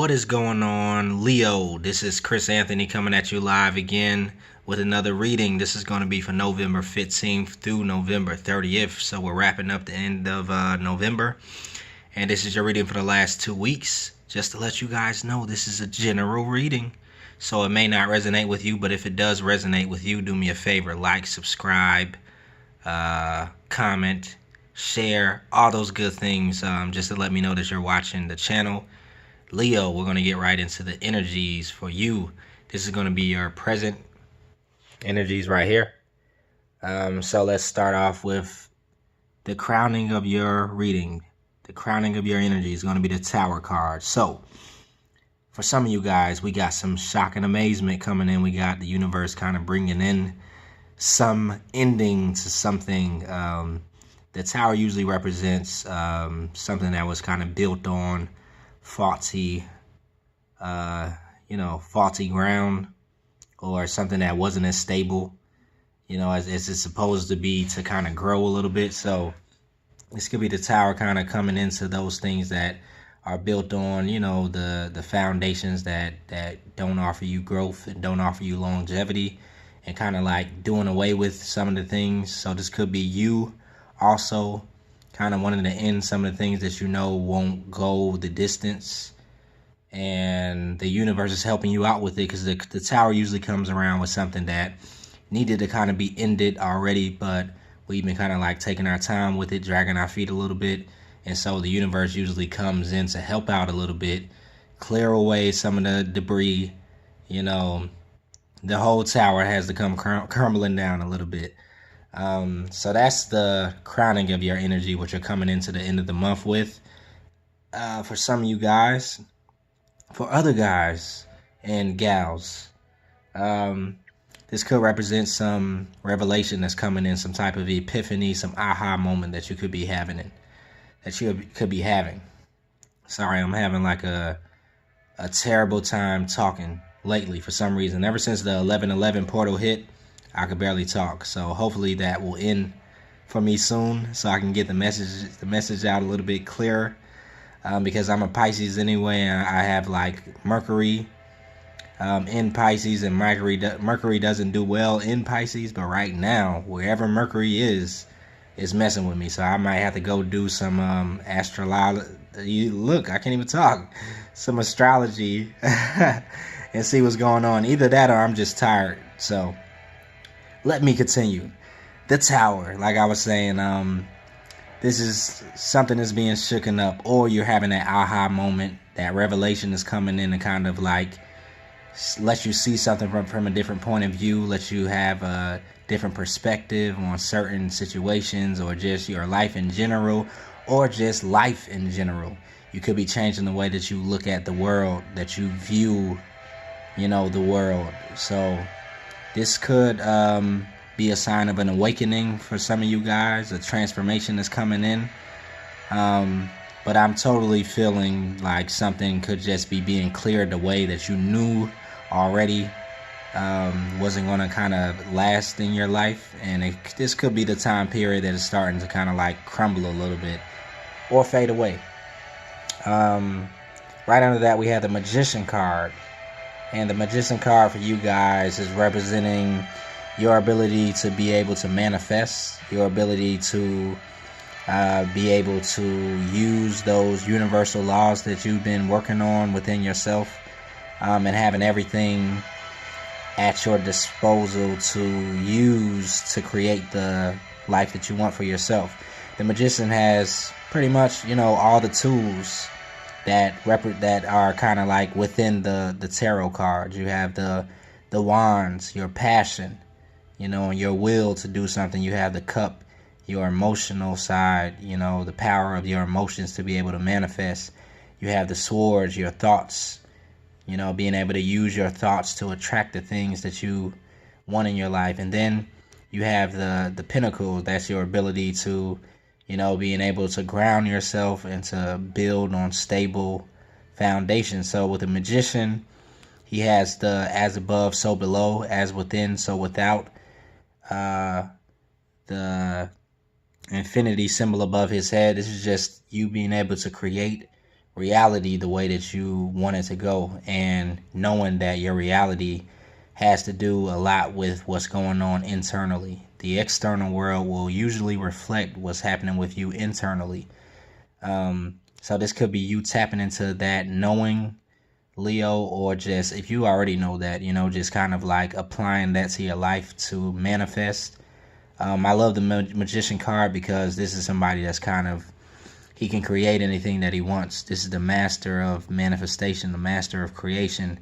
What is going on, Leo? This is Chris Anthony coming at you live again with another reading. This is going to be for November 15th through November 30th. So we're wrapping up the end of November. And this is your reading for the last 2 weeks. Just to let you guys know, this is a general reading. So it may not resonate with you, but if it does resonate with you, do me a favor. Like, subscribe, comment, share, all those good things, just to let me know that you're watching the channel. Leo, we're going to get right into the energies for you. This is going to be your present energies right here. So let's start off with the crowning of your reading. The crowning of your energy is going to be the Tower card. So for some of you guys, we got some shock and amazement coming in. We got the universe kind of bringing in some ending to something. The Tower usually represents something that was kind of built on faulty ground, or something that wasn't as stable, as it's supposed to be, to kind of grow a little bit. So this could be the Tower kind of coming into those things that are built on, the foundations that don't offer you growth and don't offer you longevity, and kind of like doing away with some of the things. So this could be you also kind of wanting to end some of the things that won't go the distance, and the universe is helping you out with it, because the Tower usually comes around with something that needed to kind of be ended already, but we've been kind of like taking our time with it, dragging our feet a little bit. And so the universe usually comes in to help out a little bit, clear away some of the debris. The whole Tower has to come crumbling down a little bit. So that's the crowning of your energy, what you're coming into the end of the month with. For some of you guys, for other guys and gals, this could represent some revelation that's coming in, some type of epiphany, some aha moment that you could be having. Sorry, I'm having like a terrible time talking lately for some reason. Ever since the 11/11 portal hit, I could barely talk. So hopefully that will end for me soon, so I can get the message out a little bit clearer. Because I'm a Pisces anyway, and I have like Mercury in Pisces, and Mercury doesn't do well in Pisces, but right now, wherever Mercury is messing with me. So I might have to go do some look, I can't even talk. Some astrology and see what's going on. Either that or I'm just tired. So let me continue. The Tower, like I was saying, this is something that's being shooken up, or you're having that aha moment, that revelation is coming in and kind of like let you see something from a different point of view, let you have a different perspective on certain situations, or just your life in general, or just life in general. You could be changing the way that you look at the world, that you view, the world. So this could be a sign of an awakening for some of you guys, a transformation is coming in. But I'm totally feeling like something could just be being cleared away that you knew already wasn't going to kind of last in your life. And this could be the time period that is starting to kind of like crumble a little bit or fade away. Right under that, we have the Magician card. And the Magician card for you guys is representing your ability to be able to manifest, your ability to be able to use those universal laws that you've been working on within yourself, and having everything at your disposal to use to create the life that you want for yourself. The Magician has pretty much, all the tools that are kind of like within the tarot cards. You have the wands, your passion, and your will to do something. You have the cup, your emotional side, the power of your emotions to be able to manifest. You have the swords, your thoughts, being able to use your thoughts to attract the things that you want in your life. And then you have the Pentacles. That's your ability to, being able to ground yourself and to build on stable foundation. So with the Magician, he has the as above, so below, as within, so without. The infinity symbol above his head. This is just you being able to create reality the way that you want it to go, and knowing that your reality has to do a lot with what's going on internally. The external world will usually reflect what's happening with you internally. So this could be you tapping into that knowing, Leo, or just if you already know that, just kind of like applying that to your life to manifest. I love the magician card because this is somebody that's kind of, he can create anything that he wants. This is the master of manifestation, the master of creation,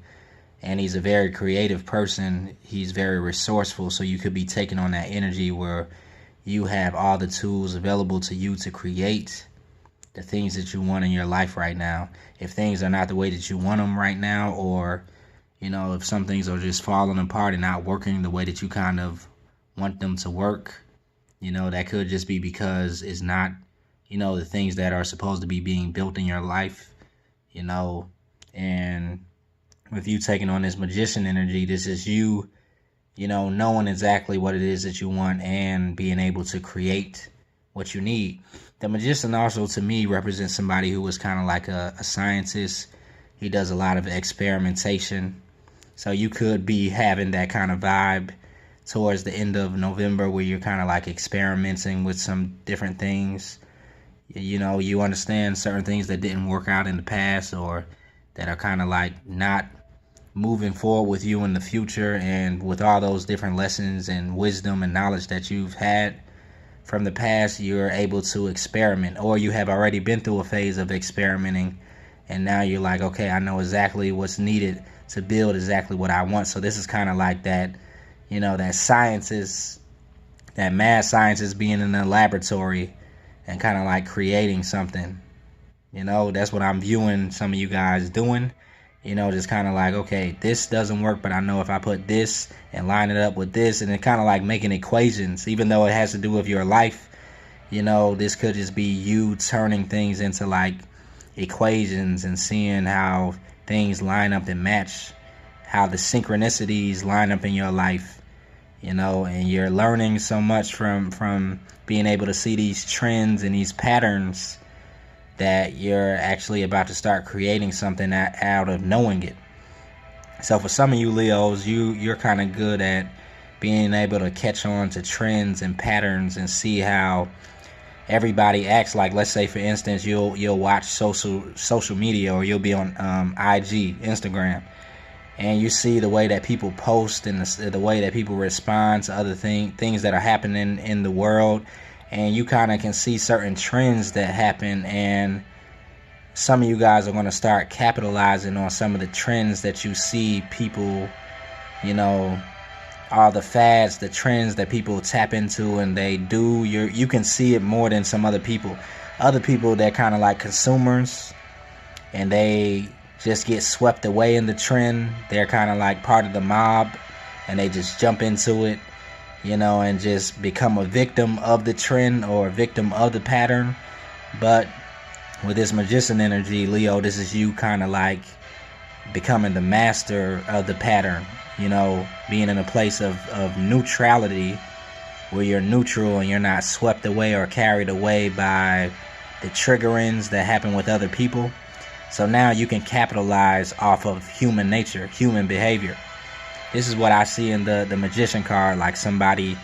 and he's a very creative person. He's very resourceful, so you could be taking on that energy where you have all the tools available to you to create the things that you want in your life right now. If things are not the way that you want them right now, or if some things are just falling apart and not working the way that you kind of want them to work, that could just be because it's not the things that are supposed to be being built in your life. And with you taking on this magician energy, this is you knowing exactly what it is that you want and being able to create what you need. The magician also, to me, represents somebody who is kind of like a scientist. He does a lot of experimentation. So you could be having that kind of vibe towards the end of November where you're kind of like experimenting with some different things. You understand certain things that didn't work out in the past, or that are kind of like not moving forward with you in the future. And with all those different lessons and wisdom and knowledge that you've had from the past, you're able to experiment, or you have already been through a phase of experimenting, and now you're like, okay, I know exactly what's needed to build exactly what I want. So this is kind of like that, that scientist, that mad scientist being in the laboratory and kind of like creating something. That's what I'm viewing some of you guys doing. Just kind of like, okay, this doesn't work, but I know if I put this and line it up with this, and then kind of like making equations, even though it has to do with your life, this could just be you turning things into like equations and seeing how things line up and match, how the synchronicities line up in your life, and you're learning so much from being able to see these trends and these patterns that you're actually about to start creating something out of knowing it. So for some of you Leos, you're kind of good at being able to catch on to trends and patterns and see how everybody acts. Like, let's say for instance, you'll watch social media, or you'll be on IG, Instagram, and you see the way that people post and the way that people respond to other things that are happening in the world. And you kind of can see certain trends that happen, and some of you guys are going to start capitalizing on some of the trends that you see people, all the fads, the trends that people tap into and they do. You can see it more than some other people. Other people, they're kind of like consumers, and they just get swept away in the trend. They're kind of like part of the mob, and they just jump into it, and just become a victim of the trend or a victim of the pattern. But with this magician energy, Leo, this is you kind of like becoming the master of the pattern, being in a place of neutrality, where you're neutral and you're not swept away or carried away by the triggerings that happen with other people. So now you can capitalize off of human nature, human behavior. This is what I see in the magician card, like somebody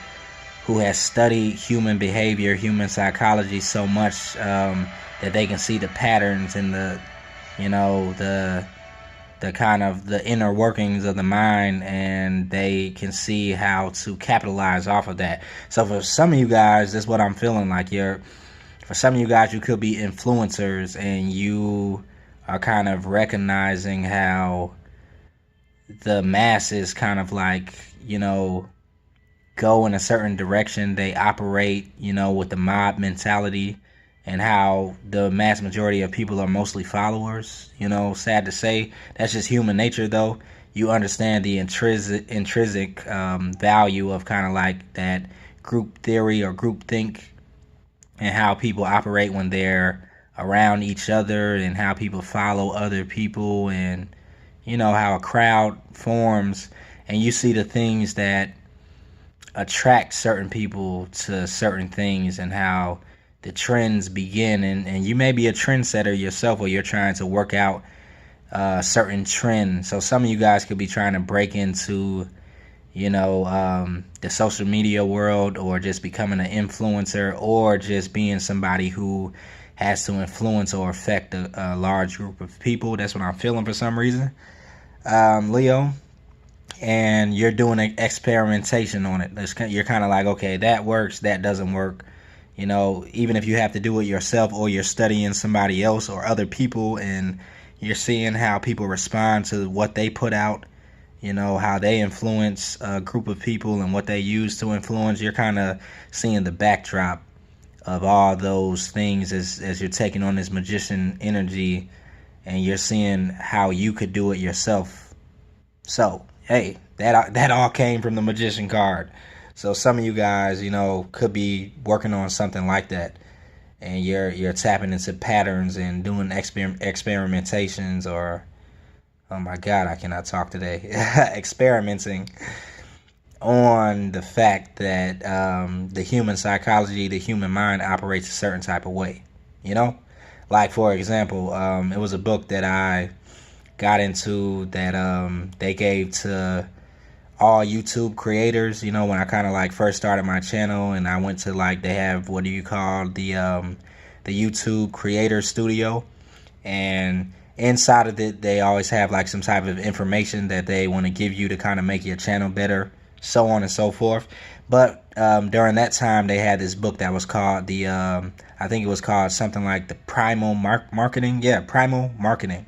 who has studied human behavior, human psychology so much that they can see the patterns and the kind of the inner workings of the mind, and they can see how to capitalize off of that. So for some of you guys, that's what I'm feeling like. For some of you guys, you could be influencers, and you are kind of recognizing how the masses kind of like, go in a certain direction. They operate, with the mob mentality, and how the mass majority of people are mostly followers. Sad to say, that's just human nature though. You understand the intrinsic value of kind of like that group theory or group think, and how people operate when they're around each other, and how people follow other people, and how a crowd forms, and you see the things that attract certain people to certain things, and how the trends begin. And you may be a trendsetter yourself, or you're trying to work out certain trend. So some of you guys could be trying to break into, the social media world, or just becoming an influencer, or just being somebody who has to influence or affect a large group of people. That's what I'm feeling for some reason, Leo. And you're doing an experimentation on it. You're kind of like, okay, that works, that doesn't work. Even if you have to do it yourself, or you're studying somebody else or other people, and you're seeing how people respond to what they put out, how they influence a group of people and what they use to influence. You're kind of seeing the backdrop of all those things as you're taking on this magician energy, and you're seeing how you could do it yourself. So, hey, that all came from the magician card. So some of you guys, could be working on something like that, and you're tapping into patterns and doing experimentations, or, oh my God, I cannot talk today, experimenting on the fact that the human psychology, the human mind operates a certain type of way. Like, for example, it was a book that I got into that they gave to all YouTube creators, when I kind of like first started my channel, and I went to, like, they have, what do you call, the YouTube creator studio, and inside of it they always have like some type of information that they want to give you to kind of make your channel better, so on and so forth. But during that time they had this book that was called I think it was called something like the Primal Marketing. Yeah, Primal Marketing.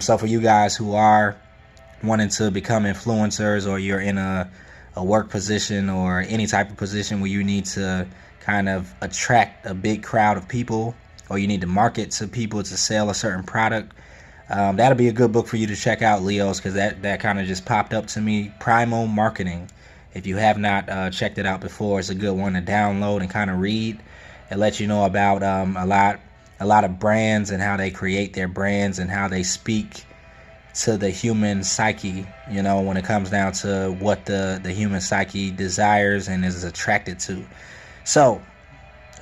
So for you guys who are wanting to become influencers, or you're in a work position or any type of position where you need to kind of attract a big crowd of people, or you need to market to people to sell a certain product, that'll be a good book for you to check out, Leos, because that kind of just popped up to me. Primal Marketing. If you have not checked it out before, it's a good one to download and kind of read. It lets you know about a lot of brands and how they create their brands and how they speak to the human psyche, when it comes down to what the human psyche desires and is attracted to. So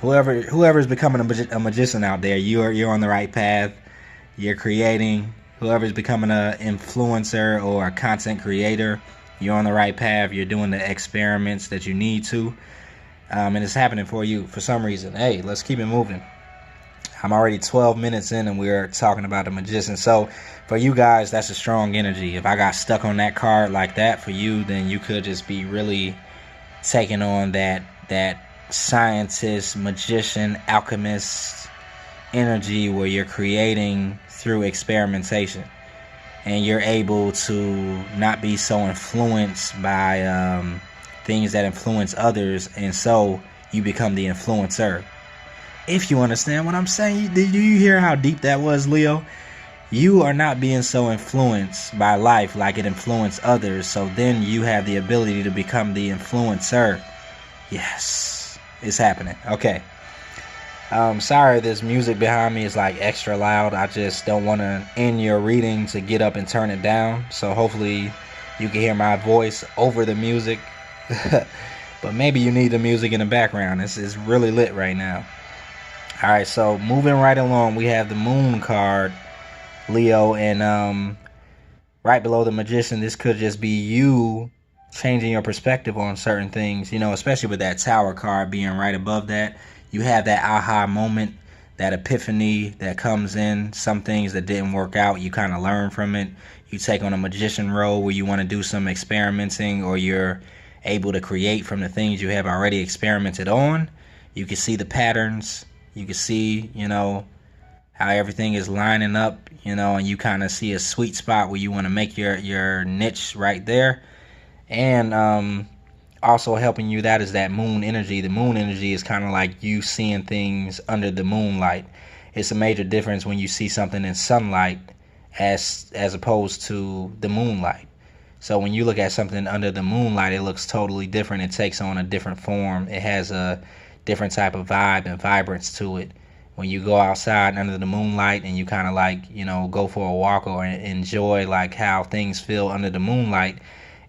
whoever is becoming a magician out there, you're on the right path. You're creating. Whoever's becoming an influencer or a content creator, you're on the right path. You're doing the experiments that you need to, and it's happening for you for some reason. Hey, let's keep it moving. I'm already 12 minutes in, and we're talking about the magician. So for you guys, that's a strong energy. If I got stuck on that card like that for you, then you could just be really taking on that scientist, magician, alchemist energy, where you're creating through experimentation, and you're able to not be so influenced by things that influence others, and so you become the influencer. If you understand what I'm saying, did you hear how deep that was, Leo? You are not being so influenced by life like it influenced others, so then you have the ability to become the influencer. Yes, it's happening. Okay. Sorry, this music behind me is like extra loud. I just don't want to end your reading to get up and turn it down. So hopefully you can hear my voice over the music. But maybe you need the music in the background. It's really lit right now. Alright, so moving right along, we have the Moon card, Leo, and right below the Magician, this could just be you changing your perspective on certain things, especially with that Tower card being right above that. You have that aha moment, that epiphany that comes in. Some things that didn't work out, you kind of learn from it. You take on a magician role where you want to do some experimenting, or you're able to create from the things you have already experimented on. You can see the patterns. You can see, how everything is lining up, and you kind of see a sweet spot where you want to make your niche right there. And also helping you, that is that moon energy. The moon energy is kind of like you seeing things under the moonlight. It's a major difference when you see something in sunlight as opposed to the moonlight. So when you look at something under the moonlight, it looks totally different. It takes on a different form. It has a different type of vibe and vibrance to it. When you go outside under the moonlight and you kind of like, go for a walk or enjoy like how things feel under the moonlight,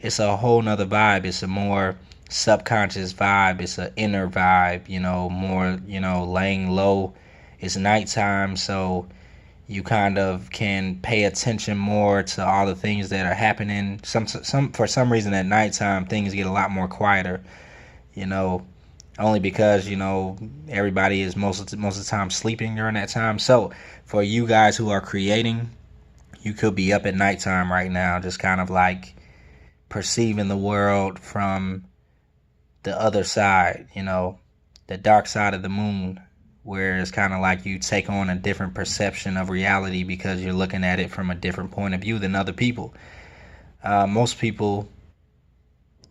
it's a whole nother vibe. It's a more subconscious vibe. It's an inner vibe, more, laying low. It's nighttime, so you kind of can pay attention more to all the things that are happening. Some for some reason at nighttime things get a lot more quieter, you know, only because everybody is most of the time sleeping during that time. So for you guys who are creating, you could be up at nighttime right now, just kind of like perceiving the world from the other side, the dark side of the moon, where it's kind of like you take on a different perception of reality because you're looking at it from a different point of view than other people. Most people,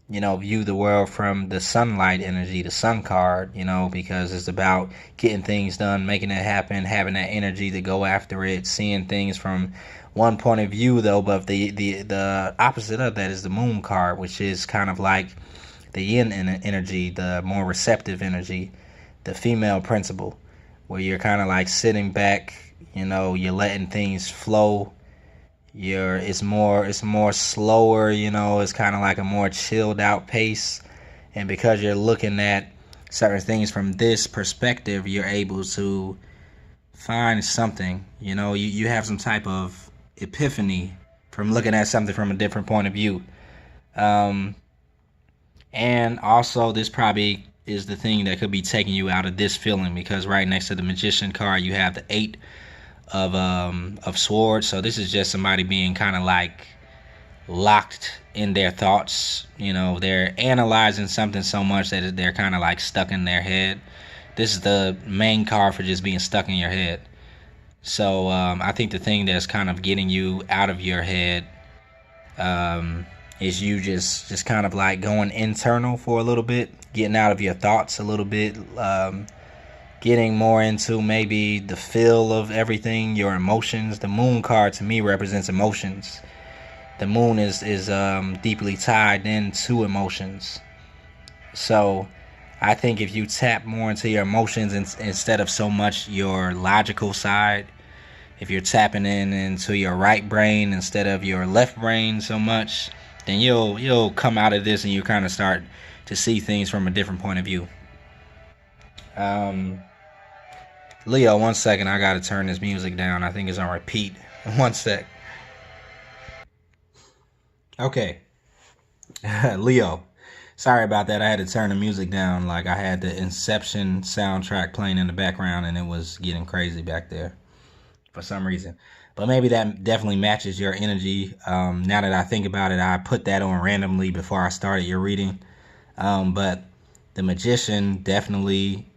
view the world from the sunlight energy, the sun card, because it's about getting things done, making it happen, having that energy to go after it, seeing things from one point of view, though. But the opposite of that is the moon card, which is kind of like the yin energy, the more receptive energy, the female principle, where you're kind of like sitting back, you're letting things flow. It's more slower, it's kind of like a more chilled out pace. And because you're looking at certain things from this perspective, you're able to find something, you have some type of epiphany from looking at something from a different point of view. And also, this probably is the thing that could be taking you out of this feeling, because right next to the magician card you have the 8 of swords. So this is just somebody being kind of like locked in their thoughts. They're analyzing something so much that they're kind of like stuck in their head. This is the main card for just being stuck in your head. So I think the thing that's kind of getting you out of your head is you just kind of like going internal for a little bit, getting out of your thoughts a little bit, getting more into maybe the feel of everything, your emotions. The moon card to me represents emotions. The moon is deeply tied into emotions. So I think if you tap more into your emotions instead of so much your logical side, if you're tapping into your right brain instead of your left brain so much, then you'll come out of this and you kind of start to see things from a different point of view. Leo, 1 second, I gotta turn this music down. I think it's on repeat. 1 sec. Okay. Leo, sorry about that. I had to turn the music down. Like, I had the Inception soundtrack playing in the background and it was getting crazy back there for some reason. But maybe that definitely matches your energy. Now that I think about it, I put that on randomly before I started your reading. But the magician definitely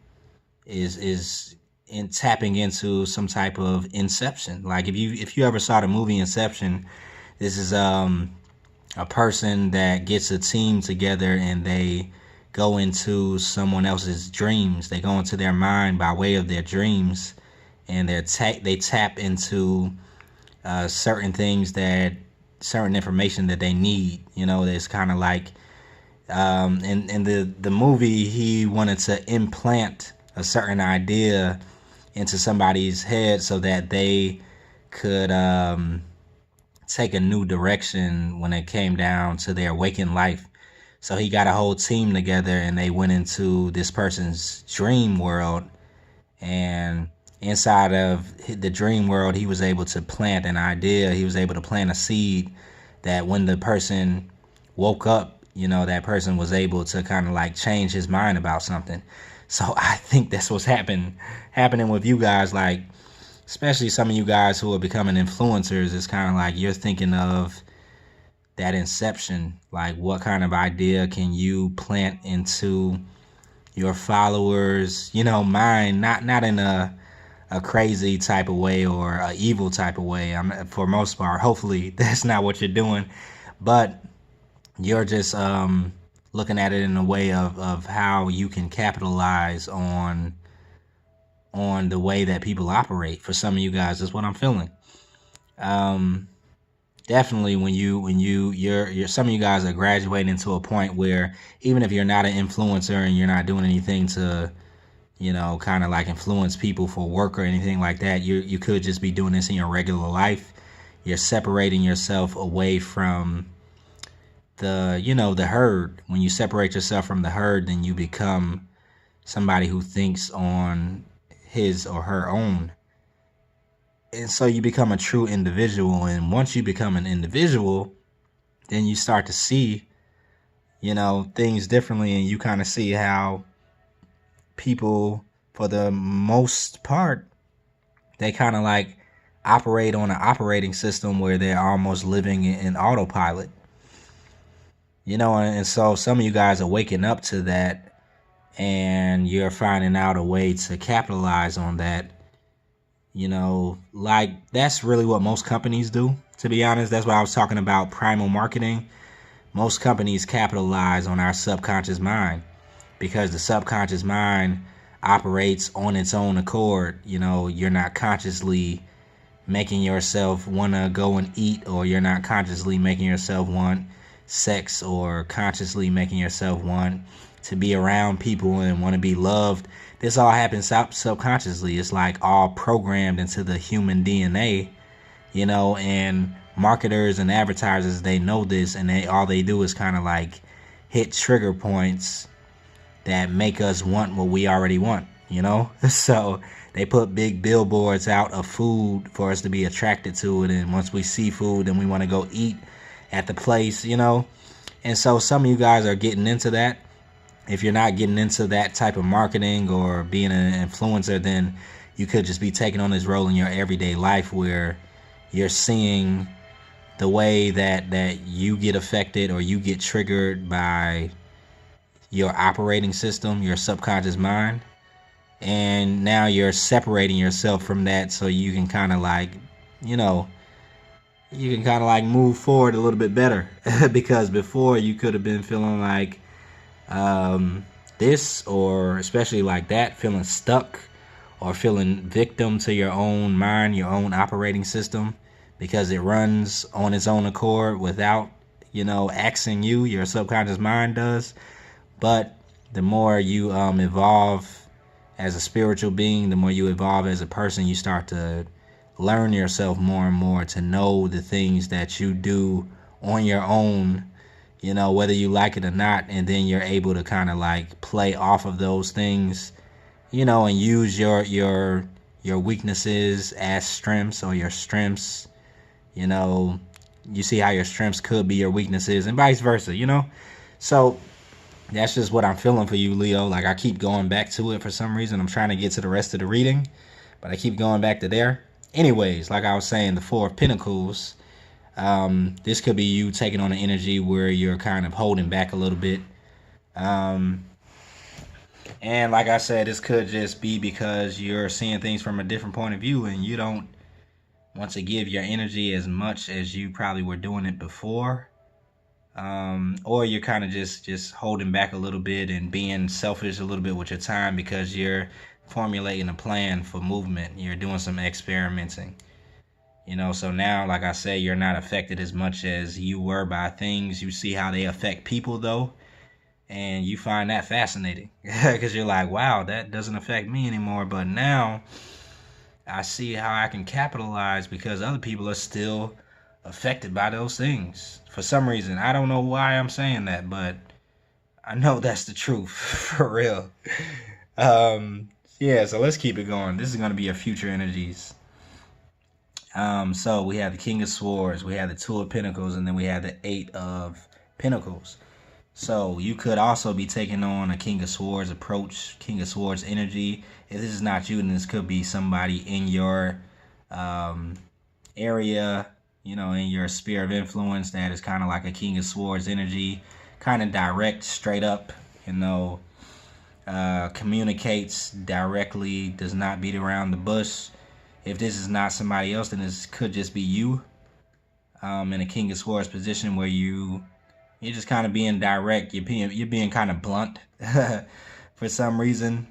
is in tapping into some type of inception. Like if you ever saw the movie Inception, this is a person that gets a team together and they go into someone else's dreams. They go into their mind by way of their dreams, and they tap into certain things, certain information that they need. That's kind of like in the movie, he wanted to implant a certain idea into somebody's head so that they could take a new direction when it came down to their waking life. So he got a whole team together and they went into this person's dream world, and inside of the dream world he was able to plant an idea. He was able to plant a seed that when the person woke up, that person was able to kind of like change his mind about something. So I think that's what's happening with you guys, like especially some of you guys who are becoming influencers. It's kind of like you're thinking of that inception, like what kind of idea can you plant into your followers, mind, not in a crazy type of way or a evil type of way. For most part, hopefully that's not what you're doing, but you're just looking at it in a way of how you can capitalize on the way that people operate. For some of you guys, that's what I'm feeling. Definitely when you're some of you guys are graduating to a point where even if you're not an influencer and you're not doing anything to kind of like influence people for work or anything like that, you could just be doing this in your regular life. You're separating yourself away from the herd. When you separate yourself from the herd, then you become somebody who thinks on his or her own. And so you become a true individual. And once you become an individual, then you start to see, things differently. And you kind of see how people, for the most part, they kind of like operate on an operating system where they're almost living in autopilot. And so some of you guys are waking up to that, and you're finding out a way to capitalize on that. Like that's really what most companies do, to be honest. That's why I was talking about primal marketing. Most companies capitalize on our subconscious mind, because the subconscious mind operates on its own accord. You're not consciously making yourself want to go and eat, or you're not consciously making yourself want sex, or consciously making yourself want to be around people and want to be loved. This all happens subconsciously. It's like all programmed into the human DNA, and marketers and advertisers, they know this, and all they do is kind of like hit trigger points that make us want what we already want, So they put big billboards out of food for us to be attracted to it. And once we see food, then we want to go eat at the place, And so some of you guys are getting into that. If you're not getting into that type of marketing or being an influencer, then you could just be taking on this role in your everyday life where you're seeing the way that you get affected or you get triggered by your operating system, your subconscious mind. And now you're separating yourself from that so you can kind of like, move forward a little bit better. Because before you could have been feeling like this, or especially like that, feeling stuck or feeling victim to your own mind, your own operating system, because it runs on its own accord without, asking you. Your subconscious mind does. But the more you evolve as a spiritual being, the more you evolve as a person, you start to learn yourself more and more, to know the things that you do on your own, whether you like it or not. And then you're able to kind of like play off of those things, and use your weaknesses as strengths, or your strengths, you see how your strengths could be your weaknesses, and vice versa, So that's just what I'm feeling for you, Leo. Like I keep going back to it for some reason. I'm trying to get to the rest of the reading, but I keep going back to there. Anyways, like I was saying, the Four of Pentacles, this could be you taking on an energy where you're kind of holding back a little bit. And like I said, this could just be because you're seeing things from a different point of view, and you don't want to give your energy as much as you probably were doing it before. Or you're kind of just holding back a little bit and being selfish a little bit with your time, because you're formulating a plan for movement. You're doing some experimenting. So now, like I say, you're not affected as much as you were by things. You see how they affect people, though, and you find that fascinating, because you're like, wow, that doesn't affect me anymore. But now I see how I can capitalize, because other people are still affected by those things for some reason. I don't know why I'm saying that, but I know that's the truth for real. Yeah, so let's keep it going. This is going to be your future energies. So we have the King of Swords, we have the Two of Pentacles, and then we have the Eight of Pentacles. So you could also be taking on a King of Swords approach, King of Swords energy. If this is not you, then this could be somebody in your area, in your sphere of influence, that is kind of like a King of Swords energy, kind of direct, straight up, communicates directly, does not beat around the bush. If this is not somebody else, then this could just be you in a King of Swords position, where you're just kind of being direct. You're being kind of blunt for some reason.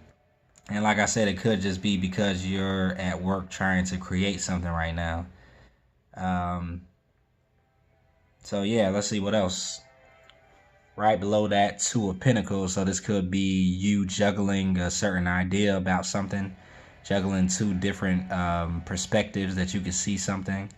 And like I said, it could just be because you're at work trying to create something right now. So yeah, let's see what else. Right below that, Two of Pentacles. So this could be you juggling a certain idea about something, juggling two different perspectives that you can see something,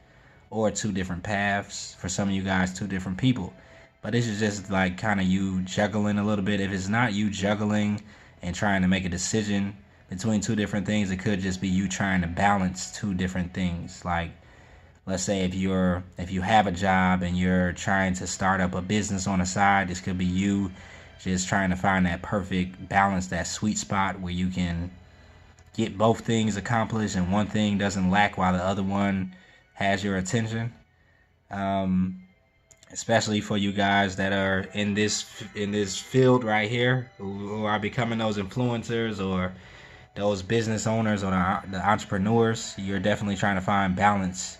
or two different paths. For some of you guys, two different people. But this is just like kind of you juggling a little bit. If it's not you juggling and trying to make a decision between two different things, it could just be you trying to balance two different things. Like, let's say if you have a job and you're trying to start up a business on the side, this could be you just trying to find that perfect balance, that sweet spot where you can get both things accomplished and one thing doesn't lack while the other one has your attention. Um, Especially for you guys that are in this field right here, who are becoming those influencers or those business owners or the entrepreneurs. You're definitely trying to find balance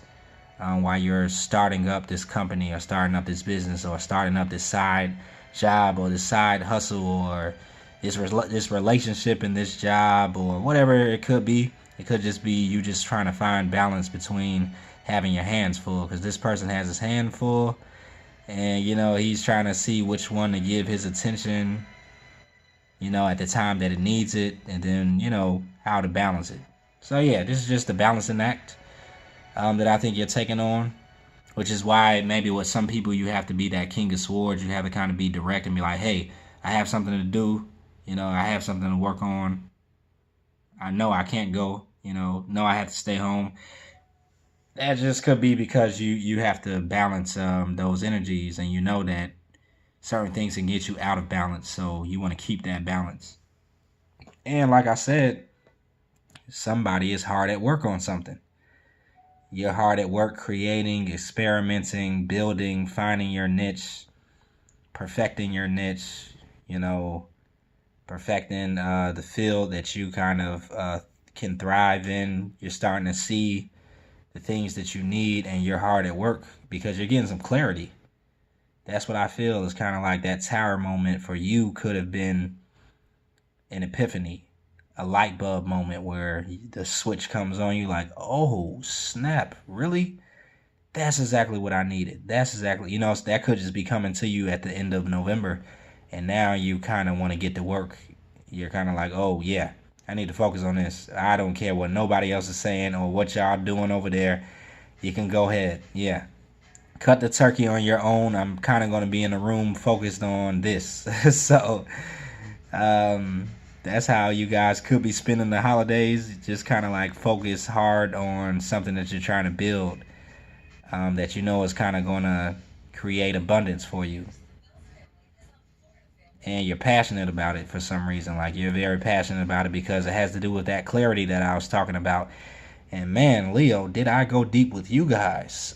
while you're starting up this company or starting up this business or starting up this side job or this side hustle or this relationship in this job or whatever it could be. It could just be you just trying to find balance between having your hands full, because this person has his hand full and he's trying to see which one to give his attention at the time that it needs it, and then how to balance it. So yeah, this is just the balancing act that I think you're taking on, which is why maybe with some people you have to be that king of swords. You have to kind of be direct and be like, hey, I have something to do, I have something to work on. I know I can't go, no, I have to stay home. That just could be because you have to balance those energies, and you know that certain things can get you out of balance, so you want to keep that balance. And like I said, somebody is hard at work on something. You're hard at work creating, experimenting, building, finding your niche, perfecting your niche, perfecting the field that you kind of can thrive in. You're starting to see the things that you need, and you're hard at work because you're getting some clarity. That's what I feel is kind of like that tower moment for you could have been an epiphany, a light bulb moment where the switch comes on you like, oh, snap, really? That's exactly what I needed. That's exactly, that could just be coming to you at the end of November, and now you kind of want to get to work. You're kind of like, oh, yeah, I need to focus on this. I don't care what nobody else is saying or what y'all doing over there. You can go ahead. Yeah. Cut the turkey on your own. I'm kind of going to be in the room focused on this. So that's how you guys could be spending the holidays. Just kind of like focus hard on something that you're trying to build, that is kind of going to create abundance for you. And you're passionate about it for some reason. Like, you're very passionate about it because it has to do with that clarity that I was talking about. And man, Leo, did I go deep with you guys?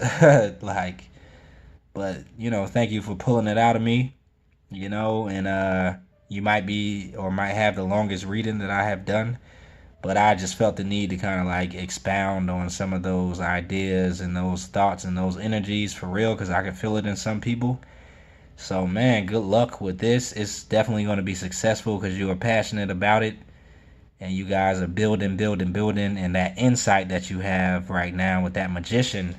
But thank you for pulling it out of me. And you might be or might have the longest reading that I have done, but I just felt the need to kind of like expound on some of those ideas and those thoughts and those energies for real, because I can feel it in some people. So man, good luck with this. It's definitely going to be successful because you are passionate about it, and you guys are building, and that insight that you have right now with that magician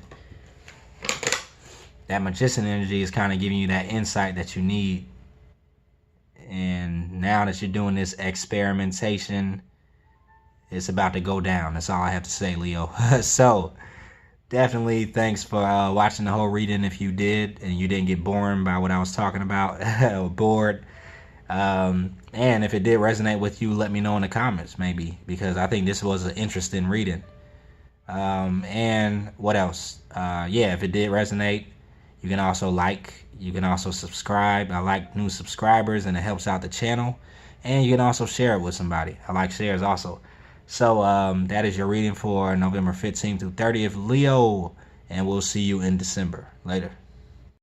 energy is kind of giving you that insight that you need. And now that you're doing this experimentation, it's about to go down. That's all I have to say, Leo. So definitely thanks for watching the whole reading if you did and you didn't get bored by what I was talking about or bored. And if it did resonate with you, let me know in the comments, maybe, because I think this was an interesting reading. And what else? If it did resonate, you can also you can also subscribe. I like new subscribers and it helps out the channel. And you can also share it with somebody. I like shares also. So that is your reading for November 15th through 30th, Leo. And we'll see you in December. Later.